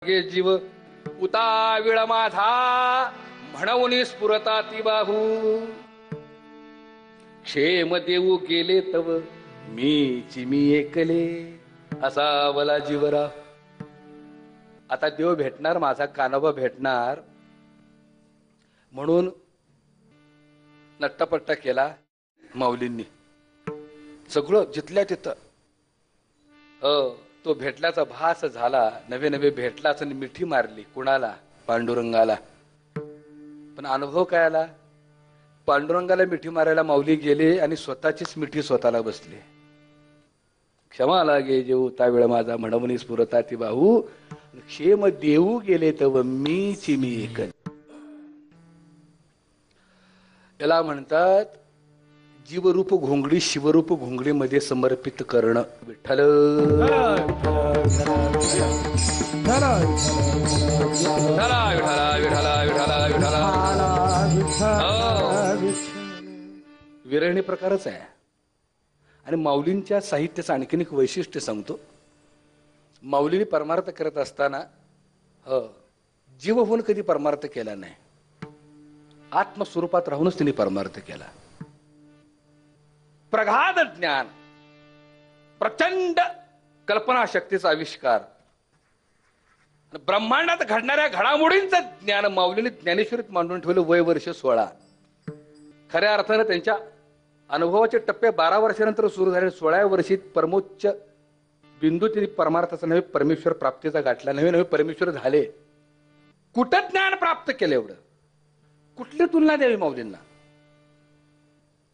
गे जीव उताविळ माझा म्हणून स्फुरता ती बाहू. क्षेम देऊ गेले तव मी एकले असावला जीवरा. आता देव भेटणार, माझा कानोबा भेटणार म्हणून नट्टापट्टा केला माऊलींनी. सगळं जिथल्या तिथं तो भेटल्याचा भास झाला. नवे नवे भेटलाच आणि मिठी मारली. कुणाला? पांडुरंगाला. पण अनुभव काय आला? पांडुरंगाला मिठी मारायला माऊली गेले आणि स्वतःचीच मिठी स्वतःला बसली. क्षमा लागे जेऊ तावेळ माझा म्हणून स्फुरता ती बाहू. क्षेम देऊ गेले तव मी एकल. याला म्हणतात जीवरूप घोंगडी शिवरूप घोंगडीमध्ये समर्पित करणं. विठ्ठल विरहिणी प्रकारच आहे. आणि माऊलींच्या साहित्याचं आणखीन एक वैशिष्ट्य सांगतो. माऊलीने परमार्थ करत असताना जीव होऊन कधी परमार्थ केला नाही. आत्मस्वरूपात राहूनच तिने परमार्थ केला. प्रगाढ ज्ञान, प्रचंड कल्पनाशक्तीचा आविष्कार, ब्रह्मांडात घडणाऱ्या घडामोडींचं ज्ञान माऊलीने ज्ञानेश्वरीत मांडून ठेवलं. वय वर्ष 16. खऱ्या अर्थानं त्यांच्या अनुभवाचे टप्पे 12 वर्षानंतर सुरू झाले. 16व्या वर्षी परमोच्च बिंदू तिने परमार्थाचा नव्हे परमेश्वर प्राप्तीचा गाठला. नवे नवे परमेश्वर झाले. कुठं ज्ञान प्राप्त केलं एवढं? कुठली तुलना द्यावी माऊलींना?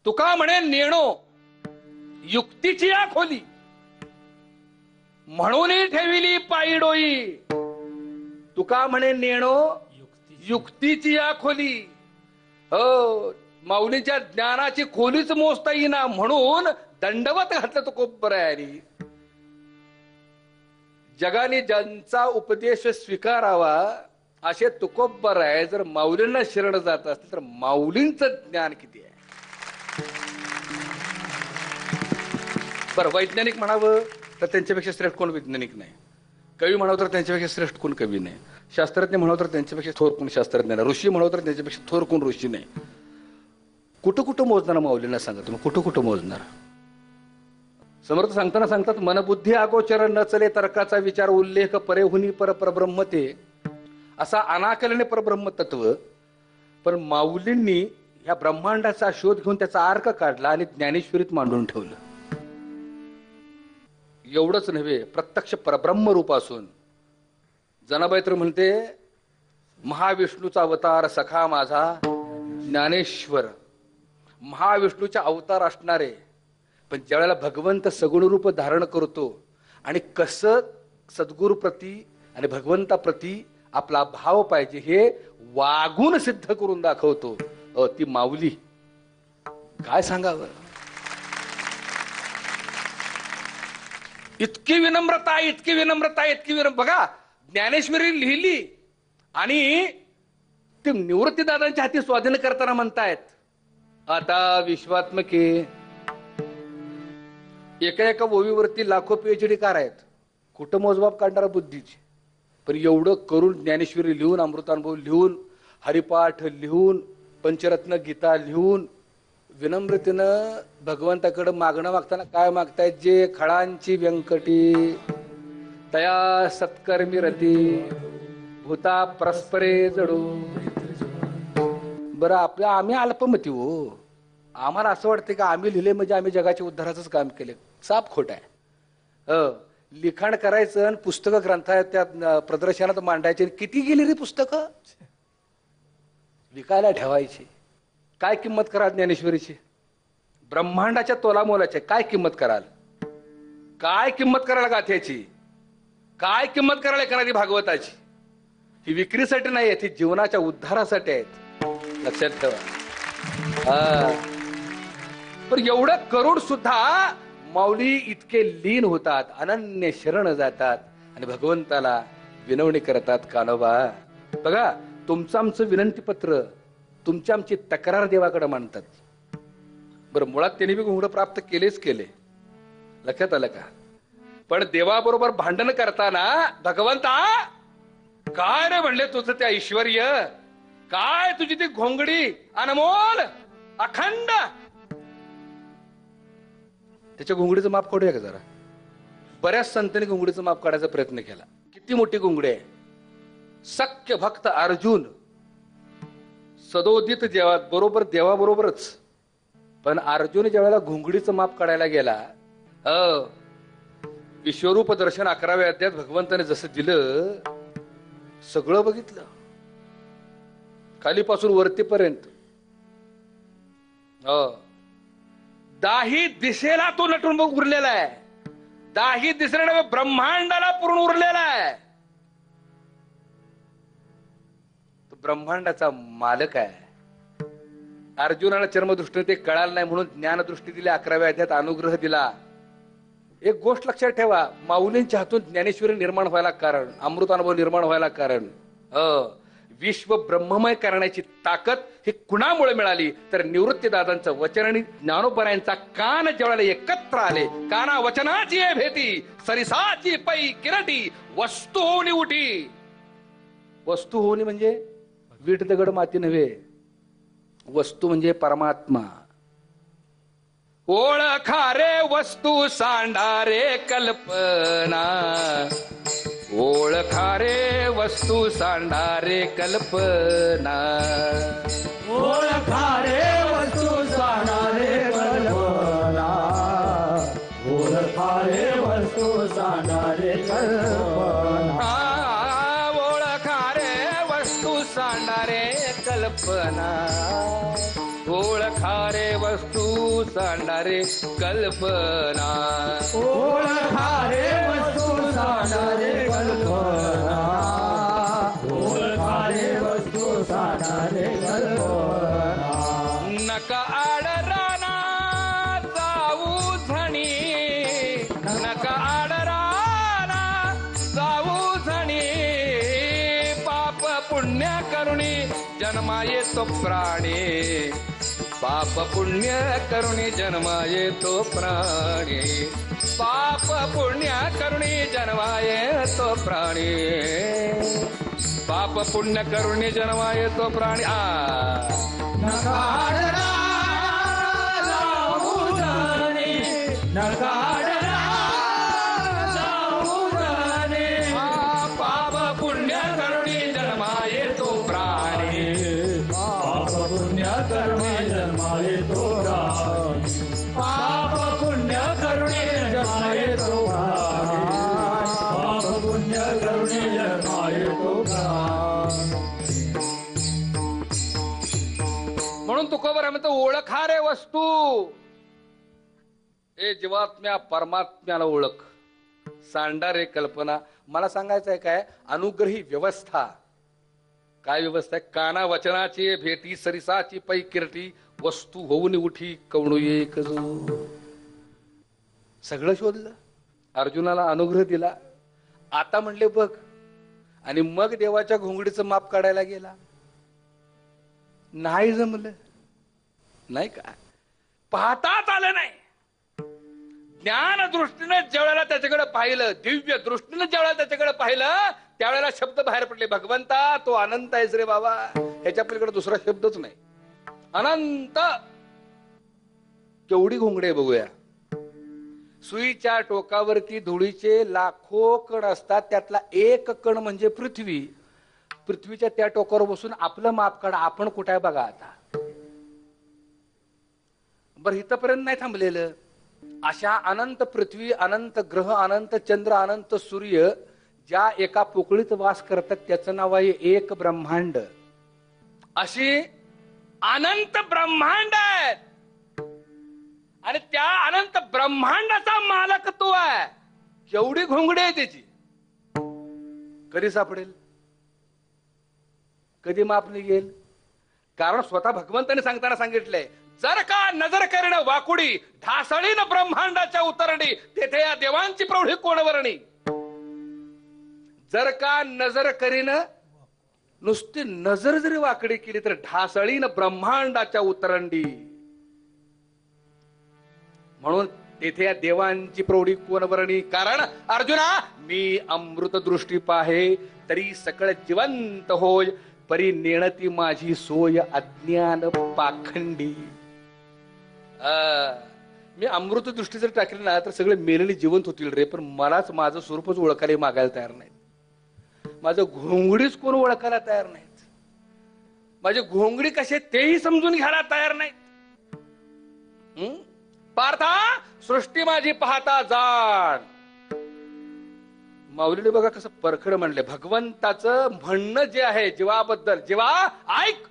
तुका म्हणे नेणो युक्तीची या खोली, म्हणून ठेविली पायी डोई. तुका म्हणे नेणो युक्तीची या खोली. हो, माऊलीच्या ज्ञानाची खोलीच मोजता येईना म्हणून दंडवत घातलं तो कोपऱ्यानी. जगाने ज्यांचा उपदेश स्वीकारावा असे तुकोब्बर आहे. जर माऊलींना शरण जात असतील तर माऊलींचं ज्ञान किती आहे? बरं, वैज्ञानिक म्हणावं तर त्यांच्यापेक्षा श्रेष्ठ कोण वैज्ञानिक नाही. कवी म्हणावं तर त्यांच्यापेक्षा श्रेष्ठ कोण कवी नाही. शास्त्रज्ञ म्हणावं तर त्यांच्यापेक्षा थोर कोण शास्त्रज्ञ नाही. ऋषी म्हणावं तर त्यांच्यापेक्षा थोर कोण ऋषी नाही. कुठं कुठं मोजणार माऊलींना सांगा तुम्ही? कुठं कुठं मोजणार? समर्थ सांगताना सांगतात मनबुद्धी अगोचर न चले तर्काचा विचार उल्लेख परेहुनी परब्रह्म ते. असा अनाकलने परब्रह्म तत्व. पण माऊलींनी या ब्रह्मांडाचा शोध घेऊन त्याचा अर्क काढला आणि ज्ञानेश्वरीत मांडून ठेवलं. एवढंच नव्हे, प्रत्यक्ष परब्रह्म रूप असून जनाबाई तर म्हणते महाविष्णूचा अवतार सखा माझा ज्ञानेश्वर. महाविष्णूचा अवतार असणारे, पण ज्यावेळेला भगवंत सगुण रूप धारण करतो आणि कसं सद्गुरूप्रती आणि भगवंताप्रती आपला भाव पाहिजे हे वागून सिद्ध करून दाखवतो ती माऊली. काय सांगावं? इतकी विनम्रता, इतकी विनम्रता, इतकी विनम्र. बघा, ज्ञानेश्वरी लिहिली आणि ते निवृत्ती दादांच्या हाती स्वाधीन करताना म्हणतायत आता विश्वात्मके. एका एका ओवीवरती लाखो PhD कार आहेत. कुठं मोजमाप काढणारा बुद्धीची. पण एवढं करून ज्ञानेश्वरी लिहून, अमृतानुभव लिहून, हरिपाठ लिहून, पंचरत्न गीता लिहून विनम्रतेनं भगवंताकडे मागणं मागताना काय मागतायत? जे खळांची व्यंकटी तया सत्कर्मी रती भूता परस्परे जडू. बरं, आम्ही अल्पमती हो. आम्हाला असं वाटतं की आम्ही लिहिले म्हणजे आम्ही जगाच्या उद्धाराचंच काम केले. साप खोट आहे. लिखाण करायचं आणि पुस्तकं ग्रंथालयात त्या प्रदर्शनात मांडायचे. किती गेली रे पुस्तकं? विकायला ठेवायची. काय किंमत कराल ज्ञानेश्वरीची? ब्रह्मांडाच्या तोलामोलाची काय किंमत कराल? काय किंमत कराल गाथ्याची? काय किंमत कराल एखादी भागवताची? ही विक्रीसाठी नाही आहे, ती जीवनाच्या उद्धारासाठी आहेत. लक्षात ठेवा. पण एवढं करून सुद्धा माऊली इतके लीन होतात, अनन्य शरण जातात आणि भगवंताला विनवणी करतात. कानोबा बघा, तुमचं आमचं विनंतीपत्र, तुमची आमची तक्रार देवाकडे मांडतात. बरं, मुळात त्यांनी बी घोंगडं प्राप्त केलेच केले. लक्षात आलं का? पण देवाबरोबर भांडण करताना भगवंता काय रे म्हणले तुझं ते ऐश्वर्य, काय तुझी ती घोंगडी अनमोल अखंड. त्याच्या घोंगडीचं माप काढूया का जरा. बऱ्याच संतांनी घोंगडीचं माप काढायचा प्रयत्न केला. किती मोठी घोंगडी आहे. सख्य भक्त अर्जुन सदोदित जेव्हा बरोबर देवाबरोबरच, पण अर्जुन ज्यावेळेला घोंगडीचं माप काढायला गेला, विश्वरूप दर्शन 11व्या अध्यायात भगवंताने जसं दिलं सगळं बघितलं, खालीपासून वरतीपर्यंत. दाही दिशेला तो नटून बघ उरलेला आहे. दाही दिसेला ब्रह्मांडाला पूर्ण उरलेला आहे. तो ब्रह्मांडाचा मालक आहे. अर्जुनाला चर्मदृष्टीने ते कळालं नाही म्हणून ज्ञानदृष्टी दिली. 11व्या अध्यायात अनुग्रह दिला. एक गोष्ट लक्षात ठेवा, माऊलींच्या हातून ज्ञानेश्वरी निर्माण व्हायला कारण, अमृतानुभव निर्माण व्हायला कारण, विश्व ब्रह्ममय करण्याची ताकद ही कुणामुळे मिळाली तर निवृत्तीदादांचं वचन आणि ज्ञानोबरायांचा कान ज्यावेळेला एकत्र आले. काना वचनाची भेटी सरिसाची पै किरटी वस्तू होऊन उठी. वस्तू होणी म्हणजे वीट दगड माती नव्हे, वस्तू म्हणजे परमात्मा. ओळखा रे वस्तू सांडा रे कल्पना, ओळखा रे वस्तू सांडा रे कल्पना, ओळखा रे वस्तू सांडा रे कल्पना, ओळखा रे वस्तू सांडा रे कल्पना, ओळखा रे वस्तू सांडा रे कल्पना, ओळखा रे वस्तू सांडा रे कल्पना, ओळखा रे वस्तू सांडा रे कल्पना, ओळखा रे वस्तू सांडा रे कल्पना. नका आडराना जाऊ झणी, नका आडराना जाऊ झणी, पाप पुण्य करुणी जन्मा येतो प्राणी, पाप पुण्य करुणी जन्मा येतो प्राणी, पाप पुण्य करुणी जन्मा येतो प्राणी, पाप पुण्य करुणी जन्मा येतो प्राणी. नका आडराना जाऊ झणी, नका आडराना जाऊ झणी, पाप पुण्य करुणी जन्मा येतो प्राणी, पाप पुण्य करुणी जन्मा येतो प्राणी, पाप पुण्य करुणी जन्मा येतो प्राणी, पाप पुण्य करुणी जन्मा येतो प्राणी. म्हणून तुकोबर म्हणतो ओळखा रे वस्तू. ए जीवात्म्या परमात्म्याला ओळख, सांडा रे कल्पना. मला सांगायचं आहे काय, अनुग्रही व्यवस्था. काय व्यवस्था आहे? काना वचनाची भेटी सरिसाची पै किरटी वस्तू होऊन उठी कवणू एक जो. सगळं शोधलं, अर्जुनाला अनुग्रह दिला. आता म्हणले बघ, आणि मग देवाच्या घोंगडीचं माप काढायला गेला. नाही जमलं, नाही का, पाहताच आलं नाही. ज्ञान दृष्टीने ज्यावेळेला त्याच्याकडे पाहिलं, दिव्य दृष्टीने ज्यावेळेला त्याच्याकडे पाहिलं, त्यावेळेला शब्द बाहेर पडले, भगवंता तू अनंत आहेस रे बाबा. ह्याच्या पलीकडे दुसरा शब्दच नाही. अनंत. केवढी घोंगडी आहे बघूया. सुईच्या टोकावरती धुळीचे लाखो कण असतात, त्यातला एक कण म्हणजे पृथ्वी. पृथ्वीच्या त्या टोकावर बसून आपलं माप काढा, आपण कुठे बघा आता. बरं, इथपर्यंत नाही थांबलेलं. अशा अनंत पृथ्वी, अनंत ग्रह, अनंत चंद्र, अनंत सूर्य ज्या एका पोकळीत वास करतात त्याचं नाव आहे एक ब्रह्मांड. अशी अनंत ब्रह्मांड आहेत, आणि त्या अनंत ब्रह्मांडाचा मालक तो आहे. एवढी घोंगडी आहे त्याची. कधी सापडेल, कधी माप निघेल? कारण स्वतः भगवंताने सांगताना सांगितलंय, जर का नजर करणं वाकुडी ढासळीन ब्रह्मांडाच्या उतरणी, तेथे या देवांची प्रौढी कोण वर्णी. जर का नजर करीन, नुसती नजर जरी वाकडी केली तर ढासळीन ब्रह्मांडाच्या उतरंडी. म्हणून तेथे या देवांची प्रौढी कोण वर्णी? कारण अर्जुना, मी अमृत दृष्टी पाहे तरी सकळ जिवंत होय, परी नेणती माझी सोय अज्ञान पाखंडी. मी अमृत दृष्टी जर टाकली ना तर सगळे मेलेले जिवंत होतील रे, पण मलाच माझं स्वरूपच ओळखायला मागायला तयार नाहीत. माझं घोंगडीच कोण ओळखायला तयार नाहीत. माझे घोंगडी कसे तेही समजून घ्यायला तयार नाहीत. पार्था, सृष्टी माझी पाहता जाण. माऊलीने बघा कसं परखड म्हणले. भगवंताचं म्हणणं जे आहे जीवाबद्दल, जीवा ऐक,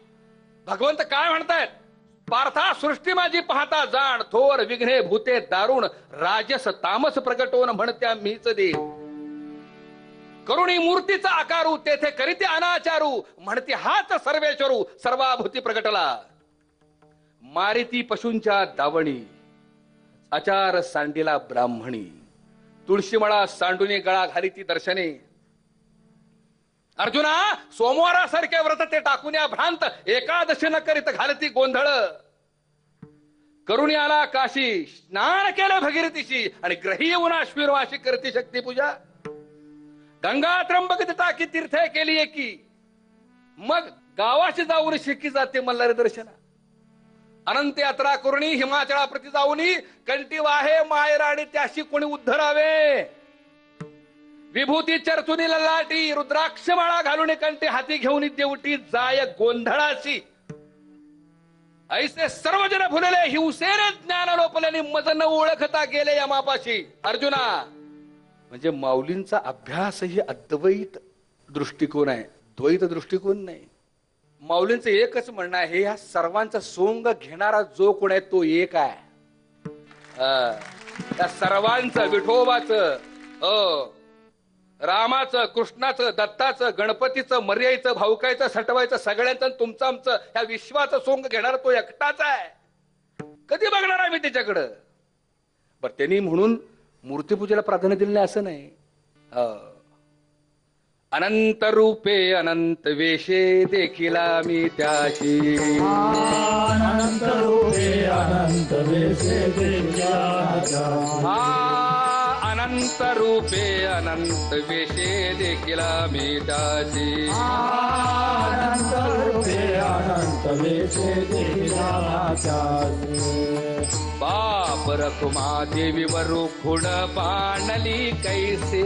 भगवंत काय म्हणतायत? पार्था, सृष्टी माझी पाहता जाण, थोर विघ्ने भूते दारुण, राजस तामस प्रगटवून म्हणत्या मीच देव. करुणी मूर्तीचा आकारू, तेथे करीते अनाचारू, म्हणते हाच सर्वेश्वरू, सर्वाभूती प्रगटला. मारिती पशूंच्या दावणी, आचार सांडिला ब्राह्मणी, तुळशीमळा सांडूने गळा घालीती दर्शने. अर्जुना, सोमवारासारखे व्रत ते टाकून या भ्रांत, एकादशी न करीत घालती गोंधळ. करुणी आला काशी, स्नान केलं भगीरथीशी, आणि ग्रही येऊन अश्विनवाशी करती शक्ती पूजा. गंगा त्र्यंबक टाकी तीर्थे केली एकी, मग गावाशी जाऊन शिकी जाते मल्हारी दर्शना. अनंत यात्रा करुणी हिमाचळा प्रति जाऊनी, कंठी वाहे मायराणी त्याशी कोणी उद्धरावे. विभूती चर्चुनी ललाटी, रुद्राक्ष माळा घालून कंठी हाती घेऊन देवटी जाय गोंधळाशी. ऐसे सर्वजन फुलले हिंसेने ज्ञान लोपल्याने मज न ओळखता गेले यमापाशी. अर्जुना, म्हणजे माऊलींचा अभ्यास ही अद्वैत दृष्टिकोन आहे, द्वैत दृष्टिकोन नाही. माऊलींचं एकच म्हणणं आहे, ह्या सर्वांचा सोंग घेणारा जो कोण आहे तो एक आहे. त्या सर्वांचं, विठोबाचं, रामाचं, कृष्णाचं, दत्ताचं, गणपतीचं, मर्याईचं, भाऊकायचं, सटवायचं, सगळ्यांचं, तुमचं आमचं, ह्या विश्वाचं सोंग घेणारा तो एकटाच आहे. कधी बघणार आम्ही त्याच्याकडं? बरं, त्यांनी म्हणून मूर्तीपूजेला प्राधान्य दिलं नाही असं नाही. अनंत रूपे अनंत वेशे देखिला मी त्याशी. अनंत रूपे अनंत वेशे देखिला त्याशी. अनंत रूपे अनंत वेशे देखिला मी त्याशी. अनंत रूपे अनंत वेशे देखिला त्याशी. बाप रखुमा देवी वरु खुण पाणली कैसे.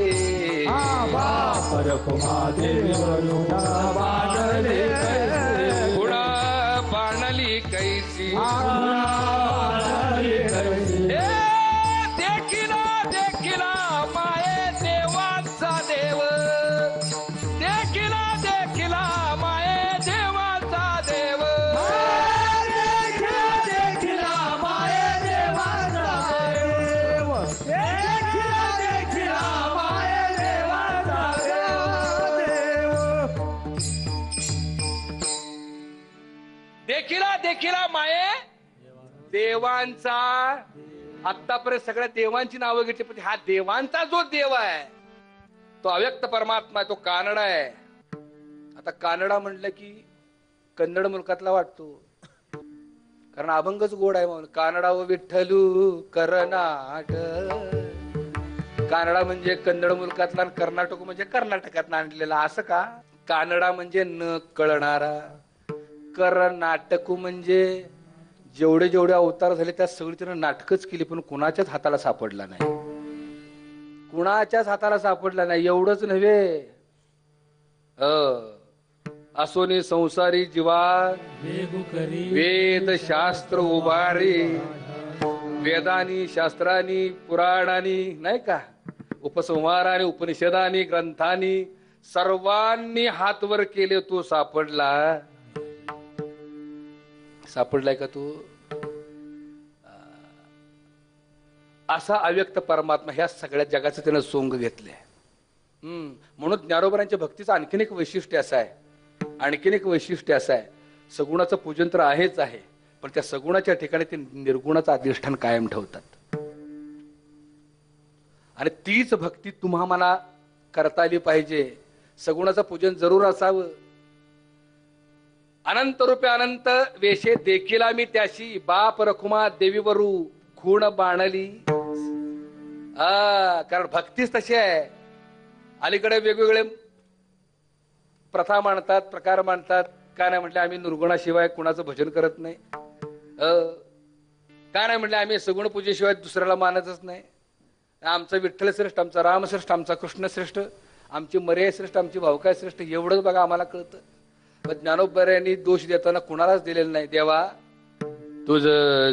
बाप रखुमा देवी वरु पाणली कैसे. खुण पाणली कैसी. देखिला देखिला माये देवाचा देव. देखिला देखिला माये देवाचा देव. देखिला देखिला माये देवांचा. आतापर्यंत सगळ्या देवांची नावं घेतली, पण हा देवांचा जो देव आहे तो अव्यक्त परमात्मा आहे, तो कानडा आहे. आता कानडा म्हटलं की कन्नड मुलकातला वाटतो, कारण अभंगच गोड आहे म्हणून. कानडा व विठ्ठलू कर्नाट. कानडा म्हणजे कन्नड मुलकातला आणि कर्नाटक म्हणजे कर्नाटकात आणलेला. असं का? कानडा म्हणजे न कळणारा, कर्नाटक म्हणजे जेवढे जेवढे अवतार झाले त्या सगळी त्यानं नाटकच केली, पण कुणाच्याच हाताला सापडला नाही. कुणाच्याच हाताला सापडला नाही. एवढंच नव्हे, असोनी संसारी जीवा वेद शास्त्र उभारी. वेदानी, शास्त्रानी, पुराणानी, नाही का, उपसंहारानी, उपनिषदानी, ग्रंथानी, सर्वांनी हातवर केले, तो सापडला. सापडलाय का तू? असा अव्यक्त परमात्मा ह्या सगळ्या जगाचं त्यानं सोंग घेतलंय. म्हणून ज्ञानोबरांच्या भक्तीचं आणखीन एक वैशिष्ट्य असं आहे, आणखीन एक वैशिष्ट्य असं आहे, सगुणाचं पूजन तर आहेच आहे, पण त्या सगुणाच्या ठिकाणी ते निर्गुणाचं अधिष्ठान कायम ठेवतात. आणि तीच भक्ती तुम्हा मला करता आली पाहिजे. सगुणाचं पूजन जरूर असावं. अनंत रूपे अनंत वेशे देखिला मी त्याशी. बाप रखुमा देवीवरू खूण बाणली कारण भक्तीच तशी आहे. अलीकडे वेगवेगळे प्रथा मांडतात, प्रकार मांडतात. काय नाही म्हटलं आम्ही निर्गुणाशिवाय कुणाचं भजन करत नाही. काय नाही म्हटलं आम्ही सगुण पूजेशिवाय दुसऱ्याला मानतच नाही. आमचा विठ्ठल श्रेष्ठ, आमचा राम श्रेष्ठ, आमचा कृष्ण श्रेष्ठ, आमची मर्यादा श्रेष्ठ, आमची भावकाय श्रेष्ठ, एवढंच बघा आम्हाला कळतं. पण ज्ञानोबऱ्यांनी दोष देताना कुणालाच दिलेला नाही. देवा तुझ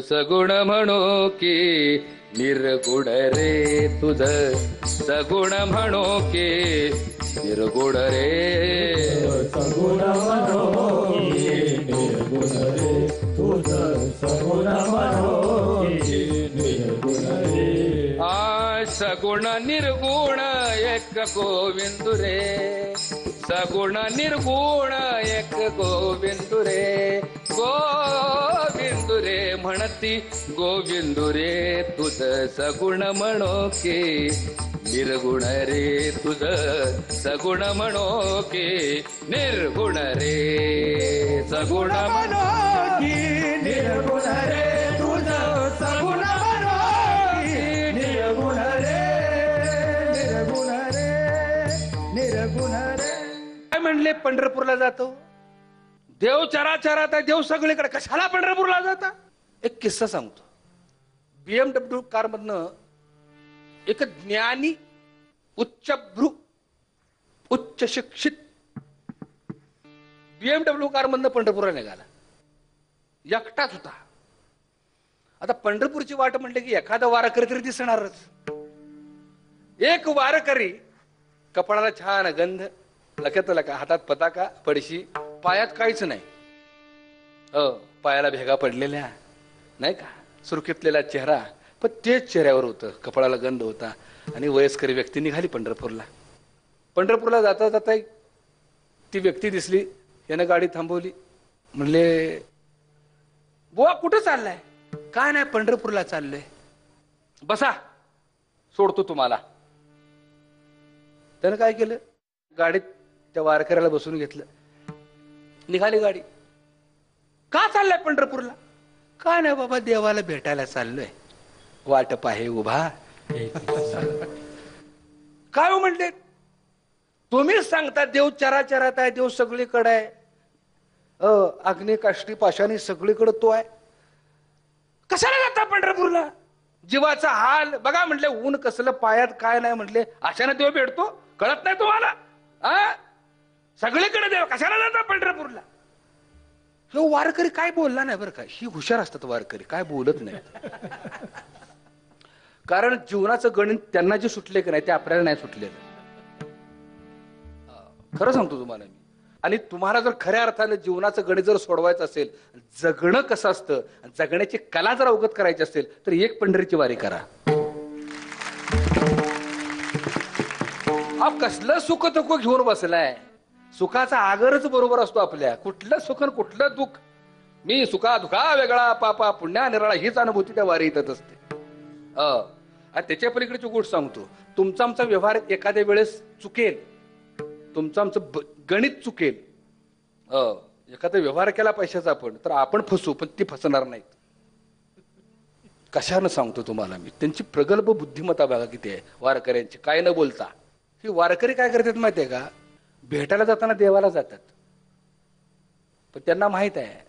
सगुण म्हणू की निर्गुण रे, तुझ सगुण म्हणू की निर्गुण रे. सगुण म्हणो निर्गुण रे, तुझ सगुण म्हणो निर्गुण रे. सगुण निर्गुण एक गोविंद रे, सगुण निर्गुण एक गोविंद रे. गोविंद रे म्हणती गोविंद रे, तुझ सगुण म्हणो की निर्गुण रे, तुझ सगुण म्हणो की निर्गुण रे. सगुण म्हणो की निर्गुण रे, तुझ सगुण म्हणो की निर्गुण रे, निर्गुण रे, निर्गुण रे. काय म्हणले पंढरपूरला जातो? देव चराचरात आहे, देव सगळीकडे, कशाला पंढरपूरला जाता? एक किस्सा सांगतो. BMW कार मधनं एक ज्ञानी उच्चभ्रू उच्च शिक्षित BMW कार मधनं पंढरपूरला निघाला. एकटाच होता. आता पंढरपूरची वाट म्हटलं की एखादा वारकरी तरी दिसणारच. एक वारकरी, कपाळाला छान गंध, लका हातात पताका, पडशी, पायात काहीच नाही. पायाला भेगा पडलेल्या नाही का, सुरखीतलेला चेहरा, पण तेच चेहऱ्यावर होतं, कपाळाला गंध होता. आणि वयस्कर व्यक्ती निघाली पंढरपूरला. पंढरपूरला जाता जाता ती व्यक्ती दिसली. यानं गाडी थांबवली. म्हणले बुवा कुठं चाललाय? काय नाही पंढरपूरला चाललोय. बसा सोडतो तुम्हाला. त्यानं काय केलं, गाडीत त्या वारकऱ्याला बसून घेतलं. निघाली गाडी. का चाललाय पंढरपूरला? काय नाही बाबा, देवाला भेटायला चाललोय, वाटप आहे उभा. काय हो म्हणले, तुम्हीच सांगता देव चराचरात आहे, देव सगळीकडे आहे, अग्नी काष्टी पाशानी सगळीकडे तो आहे, कशाला जाता पंढरपूरला? जीवाचा हाल बघा म्हटले, ऊन कसलं, पायात काय नाही म्हटले, अशाने देव भेटतो, कळत नाही तुम्हाला? सगळीकडे देव, कशाला जाता पंढरपूरला? हे वारकरी काय बोलला नाही बरं का. ही हुशार असतात वारकरी, काय बोलत नाही. कारण जीवनाचं गणित त्यांना जे सुटले की नाही ते आपल्याला नाही सुटलेलं. खरं सांगतो तुम्हाला मी. आणि तुम्हाला जर खऱ्या अर्थाने जीवनाचं गणित जर सोडवायचं असेल, जगणं कसं असतं, जगण्याची कला जर अवगत करायची असेल, तर एक पंढरीची वारी करा. कसलं सुख दुःख घेऊन बसलाय. सुखाचा आगरच बरोबर असतो आपल्या. कुठलं सुख कुठलं दुःख, मी सुखा दुखा वेगळा, पापा पुण्या निराळा, हीच अनुभूती त्या वारी येतच असते. त्याच्या पलीकडेची गोष्ट सांगतो. तुमचा आमचा व्यवहार एखाद्या वेळेस चुकेल, तुमचं आमचं गणित चुकेल. एखादा व्यवहार केला पैशाचा आपण, तर आपण फसू, पण ती फसणार नाहीत. कशानं सांगतो तुम्हाला मी. त्यांची प्रगल्भ बुद्धिमत्ता बघा किती आहे वारकऱ्यांची, काय न बोलता. ही वारकरी काय करतात माहितीये का, भेटायला जाताना देवाला जातात, पण त्यांना माहित आहे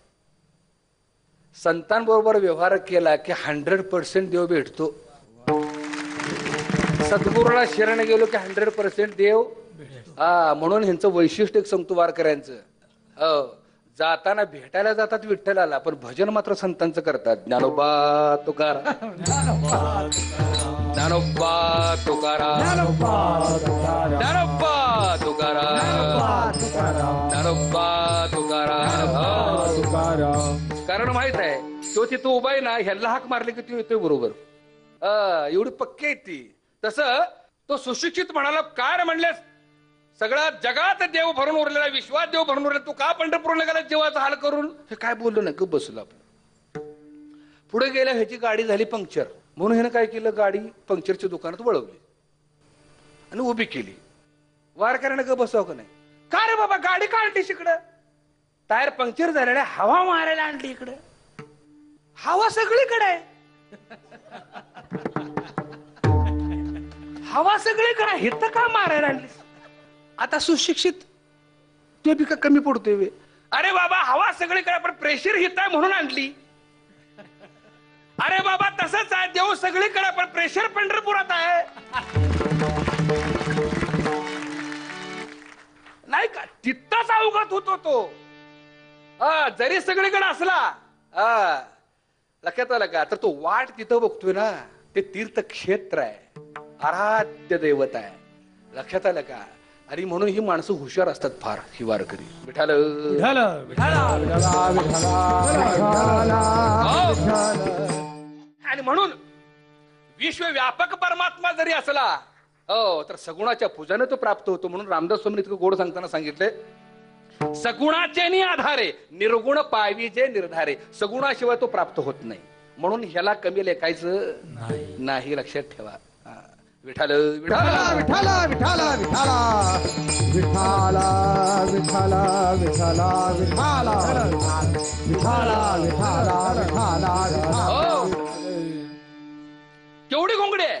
संतांबरोबर व्यवहार केला की 100% देव भेटतो. सद्गुरूला शरण गेलो की 100% देव. म्हणून ह्यांचं वैशिष्ट्य एक सांगतो वारकऱ्यांचं. जाताना भेटायला जातात विठ्ठलाला, पण भजन मात्र संतांचं करतात. ज्ञानोबा तुकाराम, ज्ञानोबा तुकाराम, ज्ञानोबा तुकाराम, ज्ञानोबा तुकाराम. कारण माहित आहे तो तिथं उभा आहे ना, ह्याला हाक मारले की तो येतोय बरोबर. एवढी पक्की आहे ती. तसं तो सुशिक्षित म्हणाला, काय म्हणलेस, सगळ्या जगात देव भरून उरलेला, विश्वात देव भरून उरलेला, तू का पंढरपूरला गेला जीवाचा हाल करून? हे काय बोललो नाही, गप बसलो आपण. पुढे गेल्या ह्याची गाडी झाली पंक्चर. म्हणून ह्यानं काय केलं, गाडी पंक्चरच्या दुकानात वळवली आणि उभी केली. वारकऱ्यानं गप बसावं का नाही? का रे बाबा गाडी का आणलीस इकडं? टायर पंक्चर झालेला, हवा मारायला आणली इकडं. हवा सगळीकडे आहे. हवा सगळे करा हे तर का मारायला आणलीस? आता सुशिक्षित ते बी का कमी पडतोय वे? अरे बाबा हवा सगळे करा पण प्रेशर हित आहे म्हणून आणली. अरे बाबा तसंच आहे, देव सगळे करा पण प्रेशर पंढरपुरात आहे. नाही का तिथंच अवगत होतो तो. जरी सगळीकडे असला लक्षात आलं का, तर तो वाट तिथं बघतोय ना, ते तीर्थक्षेत्र आहे, आराध्य दैवत आहे. लक्षात आलं का? आणि म्हणून ही माणसं हुशार असतात फार, ही वारकरी. विठाल आणि म्हणून विश्वव्यापक परमात्मा जरी असला तर सगुणाच्या पूजाने तो प्राप्त होतो. म्हणून रामदास स्वामी इतकं गोड सांगताना सांगितले, सगुणाचे नि आधारे निर्गुण पावी जे निर्धारे. सगुणाशिवाय तो प्राप्त होत नाही. म्हणून ह्याला कमी लेखायचं नाही. लक्षात ठेवा. विठाल विठाला विठाला विठाला विठाला विठाला विठाला विठाला विठाला विठाला विठाला विठाला. केवढी घोंगडी आहे,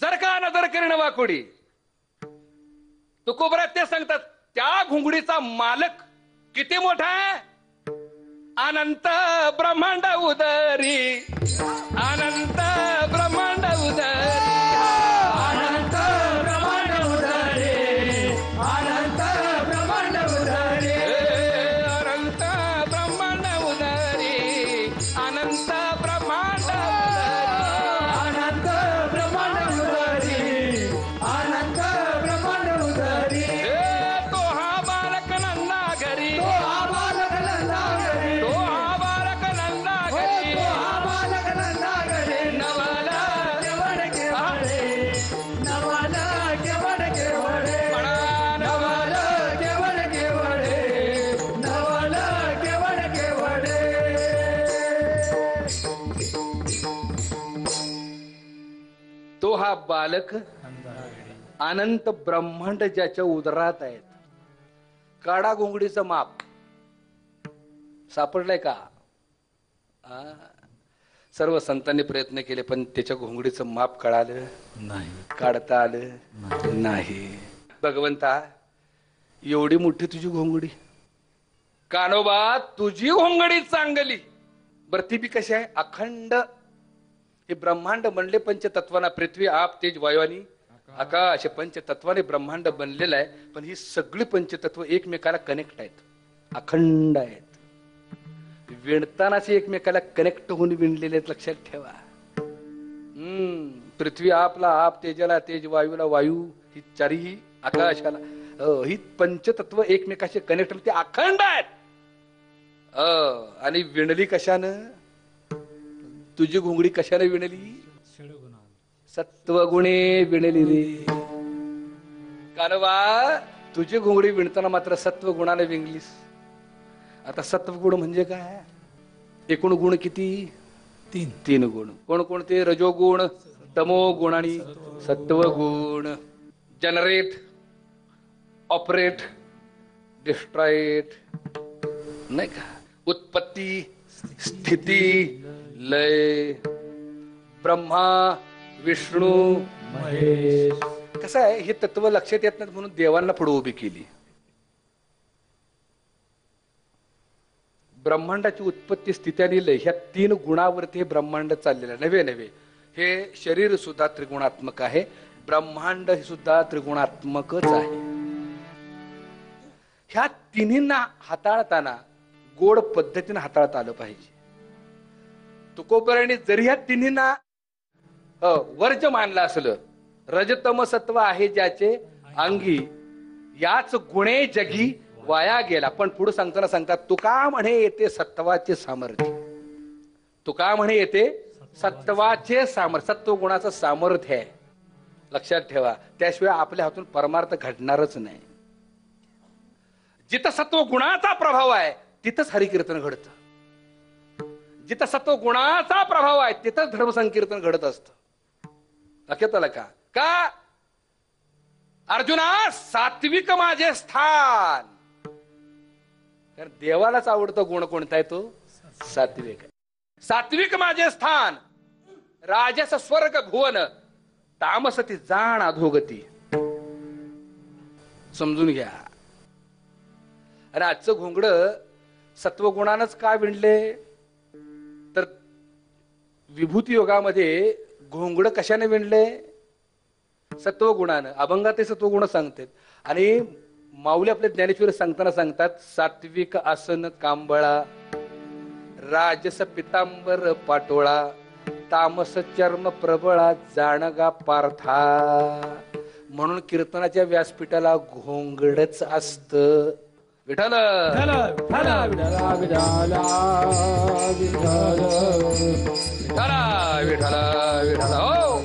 जर का नजर करीन वाकोडी. तुकोबरात ते सांगतात त्या घोंगडीचा मालक किती मोठा आहे. अनंत ब्रह्मांड उदरी, अनंत ब्रह्मांड उदरी, अनंत ब्रह्मांड उदरी, अनंत ब्रह्मांड उदरी, अनंत ब्रह्मांड उदरी, अनंत ब्रह्मांड उदरी, अनंत ब्रह्मांड उदरी. तो हा बालक नंदा घरी, तो हा बालक नंदा घरी, तो हा बालक नंदा घरी, तो हा बालक नंदा घरी. नवाला केवळ केवळे, नवाला केवळ केवळे, नवाला केवळ केवळे, नवाला केवळ केवळे. तो हा बालक अनंत ब्रह्मांड ज्याच्या उदरात आहेत. काडा घोंगडीचं माप सापडलंय का? सर्व संतांनी प्रयत्न केले पण त्याच्या घोंगडीचं माप कळालं नाही, काढता आलं नाही. भगवंता एवढी मोठी तुझी घोंगडी, कानोबा तुझी घोंगडी चांगली. बरं ती बी कशी आहे? अखंड. हे ब्रह्मांड बनले पंचतत्वाना, पृथ्वी आप तेज वायू आणि आकाश पंचतत्वाने ब्रह्मांड बनलेलं आहे. पण ही सगळी पंचतत्व एकमेकाला कनेक्ट आहेत, अखंड आहेत. विणतानाच एकमेकाला कनेक्ट होऊन विणलेले आहेत. लक्षात ठेवा. पृथ्वी आपला आप, तेजाला तेज, वायूला वायू, ही चारही आकाशाला, ही पंचतत्व एकमेकाशी कनेक्ट, ते अखंड आहेत. आणि विणली कशानं? तुझी घोंगडी कशाने विणली? सत्वगुणे विणली रे कानवा. तुझी घोंगडी विणताना मात्र सत्वगुणाने विणलीस. आता सत्वगुण म्हणजे काय? एकूण गुण किती? तीन गुण. कोणकोणते? रजोगुण, तमोगुण आणि सत्वगुण. जनरेट, ऑपरेट, डिस्ट्रॉयट, नाही का? उत्पत्ती, स्थिती, लय. ब्रह्मा, विष्णू, महेश. कसं आहे, हे तत्व लक्षात येत नाही म्हणून देवांना पुढे उभी केली. ब्रह्मांडाची उत्पत्ती, स्थिती आणि लय ह्या 3 गुणावरती हे ब्रह्मांड चाललेलं आहे. नव्हे हे शरीर सुद्धा त्रिगुणात्मक आहे, ब्रह्मांड सुद्धा त्रिगुणात्मकच आहे. ह्या तिन्हींना हाताळताना गोड पद्धतीने हाताळता आलं पाहिजे. तुकोबराने जरी ह्या तिन्हींना वर्ज मानलं असलं, रजतम सत्व आहे ज्याचे अंगी, याच गुणे जगी वाया गेला. पण पुढे सांगताना सांगतात, तुका म्हणे येते सत्वाचे सामर्थ्य. तुका म्हणे येते सत्वाचे सामर्थ्य, सत्व गुणाचं सामर्थ्य आहे. लक्षात ठेवा. त्याशिवाय आपल्या हातून परमार्थ घडणारच नाही. जिथं सत्व गुणाचा प्रभाव आहे तिथंच हरिकीर्तन घडतं. जिथं सत्व गुणाचा प्रभाव आहे तिथंच धर्मसंकीर्तन घडत असतं. लक्षात आलं का? का अर्जुना सात्विक माझे स्थान. कारण देवालाच आवडतं गुण कोणता आहे? तो सात्विक. सात्विक माझे स्थान, राजस स्वर्ग भुवन, तामसती जाण अधोगती. समजून घ्या. आणि आजचं घोंगड सत्वगुणानच का विणले तर विभूती योगामध्ये घोंगड कशाने विणले? सत्वगुणानं. अभंगात सत्वगुण सांगतात. आणि माऊली आपले ज्ञानेश्वर सांगताना सांगतात, सात्विक आसन कांबळा, राजस पितांबर पाटोळा, तामस चर्म प्रबळा जाणगा पार्था. म्हणून कीर्तनाच्या व्यासपीठाला घोंगडच असत. विठ्ठल विठ्ठला विठ्ठला विठ्ठला विठ्ठला विठ्ठला विठ्ठला. हो,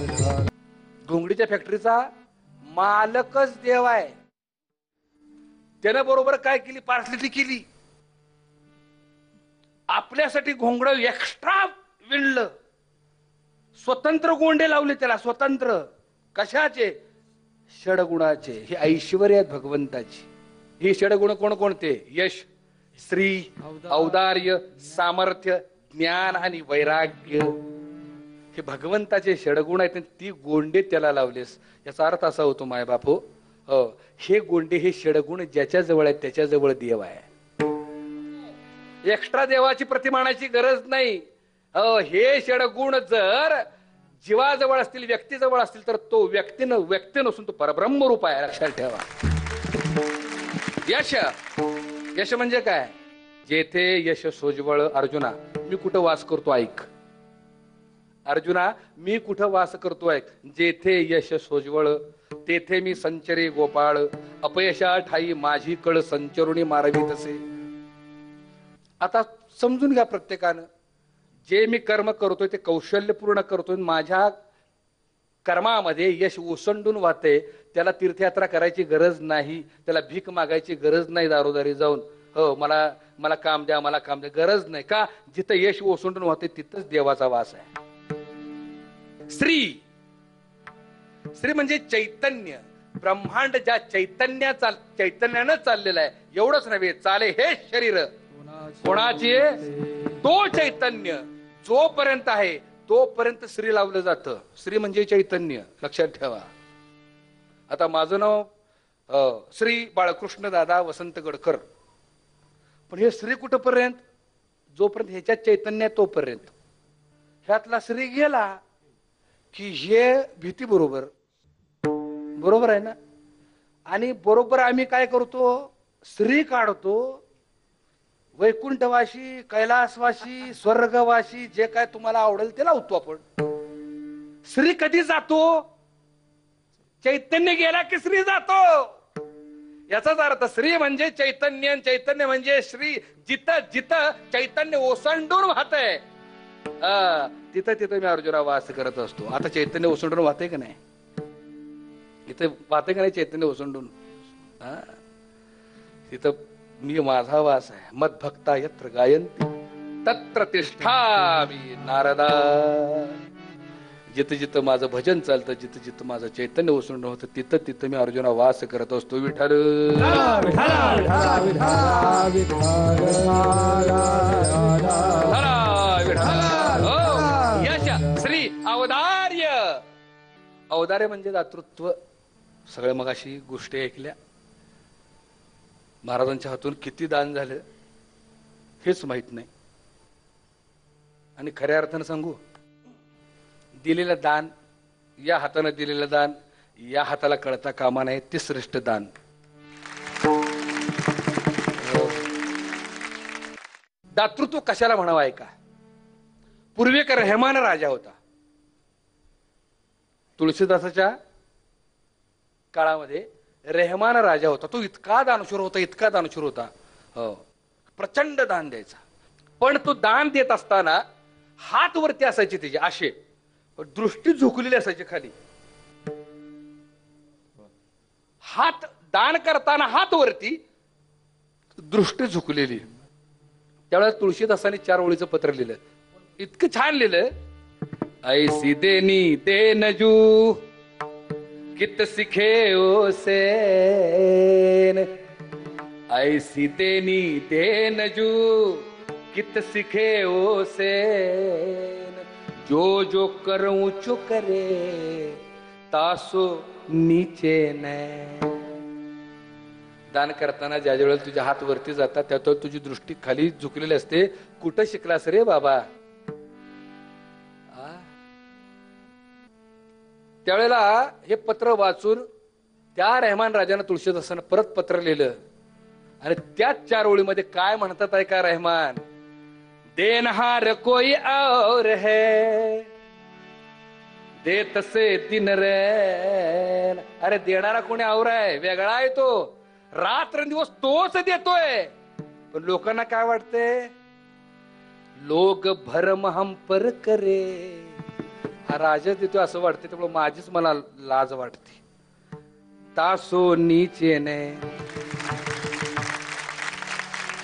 घोंगडीच्या फॅक्टरीचा मालकच देव आहे. त्यानं बरोबर काय केली? पार्सलिटी केली. आपल्यासाठी घोंगड एक्स्ट्रा विणलं. स्वतंत्र गोंडे लावले त्याला. स्वतंत्र कशाचे? षडगुणाचे. हे ऐश्वर्य आहेत भगवंताची. ही षडगुण कोणते? यश, श्री, औदार्य, सामर्थ्य, ज्ञान आणि वैराग्य. हे भगवंताचे षडगुण आहेत. ती गोंडे त्याला लावलेस. याचा अर्थ असा होतो माय बापू, हे गोंडे हे षडगुण ज्याच्या जवळ आहेत त्याच्याजवळ देव आहे. एक्स्ट्रा देवाची प्रतिमानाची गरज नाही. हे षडगुण जर जीवाजवळ असतील, व्यक्तीजवळ असतील, तर तो व्यक्ती नसून तो परब्रह्म रूप आहे. लक्षात ठेवा. यश, यश म्हणजे काय? जेथे यश सोज्वळ. अर्जुना, मी कुठं वास करतो ऐक. अर्जुना, मी कुठं वास करतो ऐक. जेथे यश सोज्वळ तेथे मी संचरे गोपाळ. अपयशा ठाई माझी कळ संचरुणी मारवी तसे. आता समजून घ्या प्रत्येकानं. जे मी कर्म करतोय ते कौशल्यपूर्ण करतोय. माझ्या कर्मामध्ये यश ओसंडून वाहते. त्याला तीर्थयात्रा करायची गरज नाही. त्याला भीक मागायची गरज नाही दारोदारी जाऊन. हो, मला काम द्या, मला काम द्या, गरज नाही. का? जिथं यश ओसंडून वाहते तिथंच देवाचा वास आहे. श्री, श्री म्हणजे चैतन्य. ब्रह्मांड ज्या चैतन्यानं चाललेलं आहे. एवढंच नव्हे, चाले हे शरीर कोणाचे? तो चैतन्य जोपर्यंत आहे तोपर्यंत श्री लावलं जातं. श्री म्हणजे चैतन्य. लक्षात ठेवा. आता माझं नाव श्री बाळकृष्ण दादा वसंत गडकर. पण हे श्री कुठपर्यंत? जोपर्यंत ह्याच्यात चैतन्य आहे तोपर्यंत. ह्यातला श्री गेला की हे भीती बरोबर. बरोबर आहे ना? आणि बरोबर आम्ही काय करतो? श्री काढतो. वैकुंठवासी, कैलासवासी, स्वर्गवासी, जे काय तुम्हाला आवडेल ते लावतो आपण. श्री कधी जातो? चैतन्य गेला की श्री जातो. याचाच अर्थ श्री म्हणजे चैतन्य, चैतन्य म्हणजे श्री. जिथं जिथं चैतन्य ओसंडून वाहतंय तिथं तिथं मी अर्जुना वास करत असतो. आता चैतन्य ओसंडून वाहते का नाही? इथं वाहते का नाही चैतन्य ओसंडून? तिथं मी माझा वास आहे. मद्भक्ता यत्र गायन्ति तत्र तिष्ठामि नारदा. जिथं जिथं माझं भजन चालतं, जिथं जिथं माझं चैतन्य ओसंडून होतं, तिथं तिथं मी अर्जुना वास करत असतो. विठ्ठल यश, श्री, औदार्य. औदार्य म्हणजे दातृत्व. सगळ्या मगाशी गोष्टी ऐकल्या. महाराजांच्या हातून किती दान झालं हेच माहित नाही. आणि खऱ्या अर्थानं सांगू, दिलेलं दान, या हातानं दिलेलं दान या हाताला कळता कामा नये. ते श्रेष्ठ दान. दातृत्व कशाला म्हणावं ऐका. पूर्वी एक रहमान राजा होता. तुळशीदासाच्या काळामध्ये रहमान राजा होता. तो इतका दानशूर होता, इतका दानशूर होता. हो, प्रचंड दान द्यायचा. पण तो दान देत असताना हात वरती असायचे त्याचे असे, दृष्टी झुकलेली असायची खाली. हात दान करताना हात वरती, दृष्टी झुकलेली. त्यावेळेस तुळशीदासाने 4 ओळीचं पत्र लिहिलं. इतकं छान लिहिलं. ऐसी देनी देनजू कित सिखे ओ सेन. ऐसी देनी देनजू कित सिखे ओ सेन. जो जो करूं चो करे तासो नीचे न. दान करताना ज्या वेळेला तुझे हात वरती जातात त्या तुझी दृष्टी खाली झुकलेली असते. कुठं शिकलास रे बाबा? त्यावेळेला हे पत्र वाचून त्या रहमान राजाने तुळशीदासांना परत पत्र लिहिलं आणि त्याच 4 ओळीमध्ये काय म्हणतात आहे का रहमान? देनहार कोई और है देत से दिन रे. अरे देणारा कोणी और आहे, वेगळा आहे तो. रात्रंदिवस तोच देतोय. पण लोकांना काय वाटते? लोक भरम हम पर करे. हा राजा देतोय असं वाटते, त्यामुळे माझीच मला लाज वाटते. तासो नीचे ने.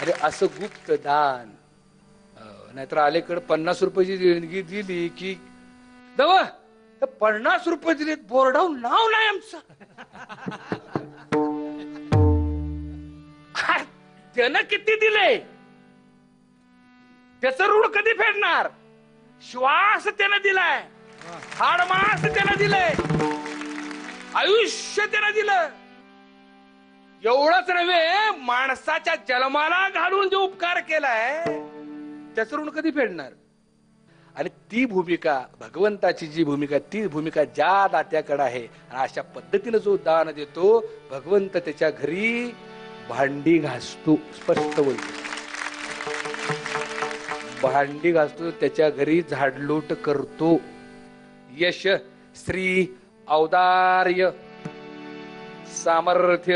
अरे असं गुप्त दान. नाहीतर अलीकडे 50 रुपयाची देणगी दिली की 50 रुपये दिलेत, बोर्डावर नाव नाही आमचं. त्यानं किती दिले? त्याचं ऋण कधी फेडणार? श्वास त्यानं दिलाय, हाडमास त्यानं दिलंय, आयुष्य त्यानं दिलं. एवढंच नव्हे, माणसाच्या जन्माला घालून जो उपकार केलाय त्याचं ऋण कधी फेडणार? आणि ती भूमिका, भगवंताची जी भूमिका, ती भूमिका ज्या दात्याकडे आहे आणि अशा पद्धतीने जो दान देतो, भगवंत त्याच्या घरी भांडी घासतो. स्पष्ट बोलतो, भांडी घासतो, त्याच्या घरी झाडलोट करतो. यश, श्री, औदार्य, सामर्थ्य.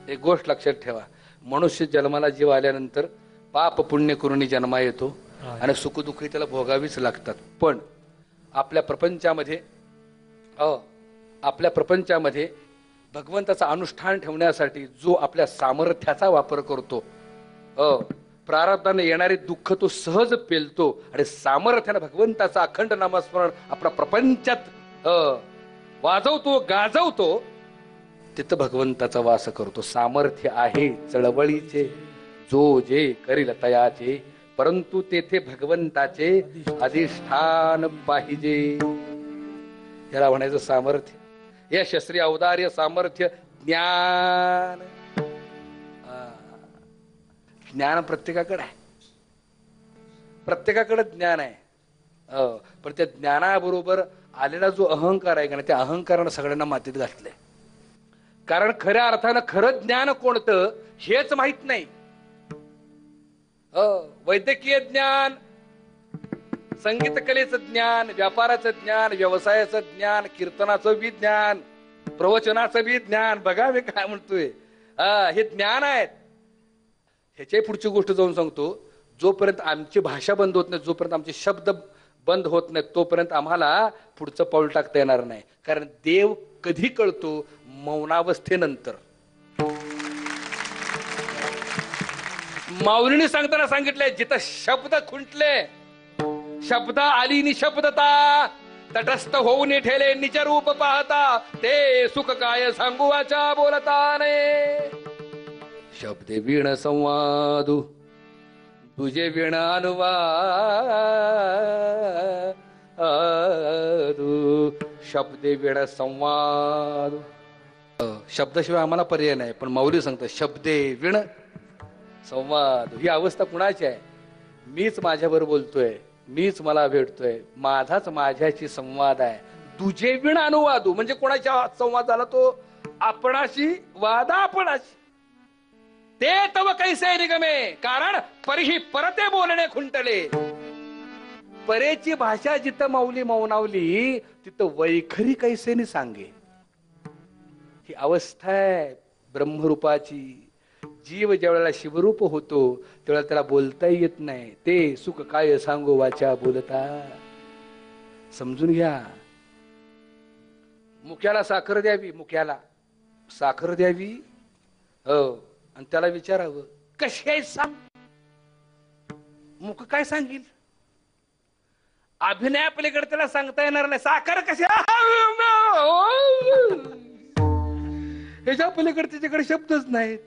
एक गोष्ट लक्षात ठेवा, मनुष्य जन्माला जीव आल्यानंतर पाप पुण्य करून जन्मा येतो आणि सुखदुःखी त्याला भोगावीच लागतात. पण आपल्या प्रपंचामध्ये भगवंताचा अनुष्ठान ठेवण्यासाठी जो आपल्या सामर्थ्याचा वापर करतो, प्रारब्धाने येणारे दुःख तो सहज पेलतो आणि सामर्थ्याने भगवंताचा अखंड नामस्मरण आपल्या प्रपंचात वाजवतो, गाजवतो, तिथं भगवंताचा वास करतो. सामर्थ्य आहे चळवळीचे, जो जे करील तयाचे, परंतु तेथे भगवंताचे अधिष्ठान पाहिजे. याला म्हणायचं सामर्थ्य. यश, श्री, औदार्य, सामर्थ्य, ज्ञान. ज्ञान प्रत्येकाकडे आहे, प्रत्येकाकडे ज्ञान आहे. पण त्या ज्ञानाबरोबर आलेला जो अहंकार आहे का, त्या अहंकारानं सगळ्यांना मातीत घातलंय. कारण खऱ्या अर्थानं खरं ज्ञान कोणतं हेच माहित नाही. वैद्यकीय ज्ञान, संगीत कलेचं ज्ञान, व्यापाराचं ज्ञान, व्यवसायाचं ज्ञान, कीर्तनाचं बी ज्ञान, प्रवचनाचं बी ज्ञान. बघा मी काय म्हणतोय, हे ज्ञान आहेत. ह्याच्याही पुढची गोष्ट जाऊन सांगतो, जोपर्यंत आमची भाषा बंद होत नाही, जोपर्यंत आमचे शब्द बंद होत नाहीत, तोपर्यंत आम्हाला पुढचं पाऊल टाकता येणार नाही. कारण देव कधी कळतो? मौनावस्थेनंतर. माऊलीने सांगताना सांगितलंय, जिथं शब्द खुंटले, शब्द आली निशब्दता, तटस्थ होऊन ठेले निज रूप पाहता, ते सुख काय सांगू वाचा बोलता नये. शब्दे वीण संवादू तुझे वीण अनुवादू, शब्दे वीण संवाद. शब्दाशिवाय आम्हाला पर्याय नाही, पण माऊली सांगतात शब्दे वीण संवाद. ही अवस्था कुणाची आहे? मीच माझ्यावर बोलतोय, मीच मला भेटतोय, माझाच माझ्याशी संवाद आहे. तुझे वीण अनुवादू म्हणजे कोणाच्या संवाद झाला? तो आपणाशी, वादा आपणाशी. ते तव कैसे निगमे, कारण परिही परते बोलणे खुंटले. परेची भाषा जिथं माऊली मौनावली, तिथं वैखरी कैसेनी सांगे. ही अवस्था आहे ब्रह्मरूपाची. जीव ज्या वेळेला शिवरूप होतो त्यावेळेला त्याला बोलता येत नाही. ते सुख काय सांगू वाचा बोलता. समजून घ्या. मुख्याला साखर द्यावी, मुख्याला साखर द्यावी, आणि त्याला विचारावं कशी आहे सांग. मुख काय सांगेल? अभिनय पलीकडे त्याला सांगता येणार नाही. साखर कशी, ह्याच्या पलीकडे त्याच्याकडे शब्दच नाहीत.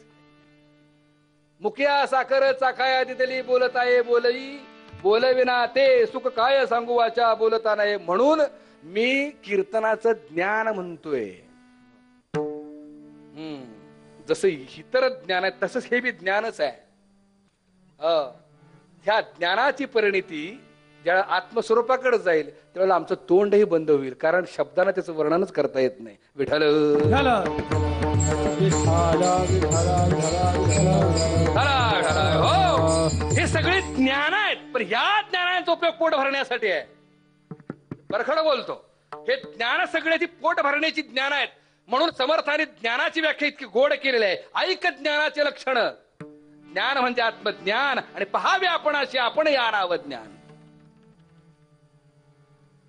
मुख्या साखर चाखाया दिदली, बोलत आहे बोलई, बोलविना ते सुख काय सांगू वाचा बोलता नाही. म्हणून मी कीर्तनाचं ज्ञान म्हणतोय. जसं इतर ज्ञान आहे तसंच हे बी ज्ञानच आहे. ह्या ज्ञानाची परिणिती ज्या आत्मस्वरूपाकडे जाईल त्यावेळेला आमचं तोंडही बंद होईल, कारण शब्दानं त्याचं वर्णनच करता येत नाही. विठ्ठल हो, हे सगळे ज्ञान आहेत, पण ह्या ज्ञानाचा उपयोग पोट भरण्यासाठी आहे. बरखडं बोलतो, हे ज्ञान सगळ्याची पोट भरण्याची ज्ञान आहेत. म्हणून समर्थाने ज्ञानाची व्याख्या इतकी गोड केलेली आहे. ऐक ज्ञानाचे लक्षण. ज्ञान म्हणजे आत्मज्ञान आणि पहावे आपणाशी आपण या नाव ज्ञान.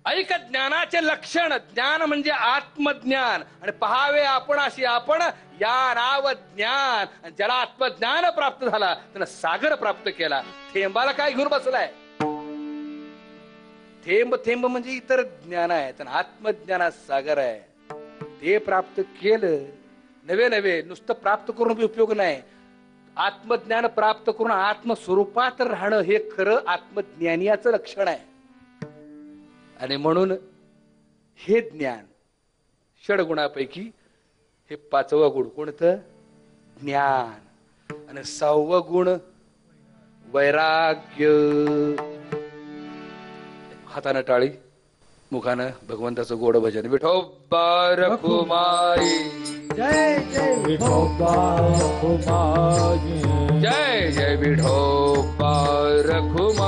ऐक ज्ञानाचे लक्षण. ज्ञान म्हणजे आत्मज्ञान आणि पहावे आपणाशी आपण या नाव ज्ञान. ज्याला आत्मज्ञान प्राप्त झाला त्यानं सागर प्राप्त केला. थेंबाला काय घेऊन बसलाय? थेंब थेंब म्हणजे इतर ज्ञान आहे, तर आत्मज्ञानात सागर आहे. ते प्राप्त केलं. नवे नवे नुसतं प्राप्त करून उपयोग नाही. आत्मज्ञान प्राप्त करून आत्मस्वरूपात राहणं हे खरं आत्मज्ञानियाचं लक्षण आहे. आणि म्हणून हे ज्ञान षडगुणापैकी हे 5वं गुण कोणतं? ज्ञान. आणि 6वं गुण वैराग्य. हातानं टाळी, मुखानं भगवंताचं गोड भजन. विठोबा रखुमाई जय जय विठोबा रखुमाई जय जय विठोबा रखुमाई.